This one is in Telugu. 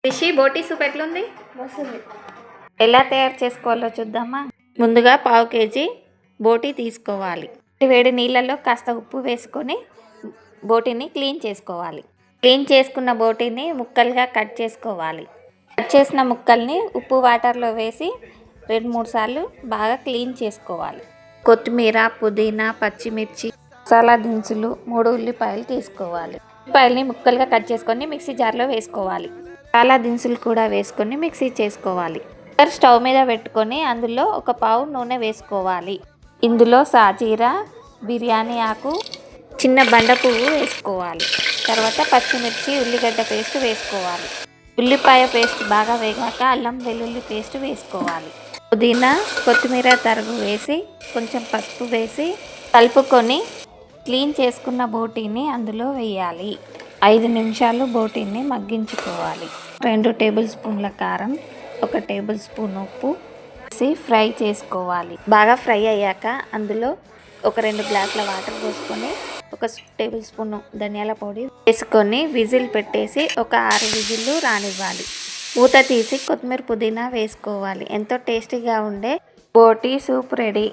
రిషి బోటీ సూప్ ఎట్లుంది? వస్తుంది. ఎలా తయారు చేసుకోవాలో చూద్దామా. ముందుగా పావు కేజీ బోటీ తీసుకోవాలి. వేడి నీళ్ళల్లో కాస్త ఉప్పు వేసుకొని బోటీని క్లీన్ చేసుకోవాలి. క్లీన్ చేసుకున్న బోటీని ముక్కలుగా కట్ చేసుకోవాలి. కట్ చేసిన ముక్కల్ని ఉప్పు వాటర్లో వేసి 2-3 సార్లు బాగా క్లీన్ చేసుకోవాలి. కొత్తిమీర, పుదీనా, పచ్చిమిర్చి, మసాలా దినుసులు, 3 ఉల్లిపాయలు తీసుకోవాలి. ఉల్లిపాయల్ని ముక్కలుగా కట్ చేసుకొని మిక్సీ జార్లో వేసుకోవాలి. మసాలా దినుసులు కూడా వేసుకొని మిక్సీ చేసుకోవాలి. స్టవ్ మీద పెట్టుకొని అందులో 1 పావు నూనె వేసుకోవాలి. ఇందులో సాజీరా, బిర్యానీ ఆకు, చిన్న బండ పువ్వు వేసుకోవాలి. తర్వాత పచ్చిమిర్చి, ఉల్లిగడ్డ పేస్ట్ వేసుకోవాలి. ఉల్లిపాయ పేస్ట్ బాగా వేగాక అల్లం వెల్లుల్లి పేస్ట్ వేసుకోవాలి. పుదీనా, కొత్తిమీర తరుగు వేసి కొంచెం పసుపు వేసి కలుపుకొని క్లీన్ చేసుకున్న బోటీని అందులో వేయాలి. 5 నిమిషాలు బోటీని మగ్గించుకోవాలి. 2 టేబుల్ స్పూన్ల కారం, 1 టేబుల్ స్పూన్ ఉప్పు వేసి ఫ్రై చేసుకోవాలి. బాగా ఫ్రై అయ్యాక అందులో 2 గ్లాసుల వాటర్ పోసుకొని 1 టేబుల్ స్పూన్ ధనియాల పొడి వేసుకొని విజిల్ పెట్టేసి 6 విజిల్లు రానివ్వాలి. మూత తీసి కొత్తిమీర, పుదీనా వేసుకోవాలి. ఎంతో టేస్టీగా ఉండే బోటీ సూప్ రెడీ.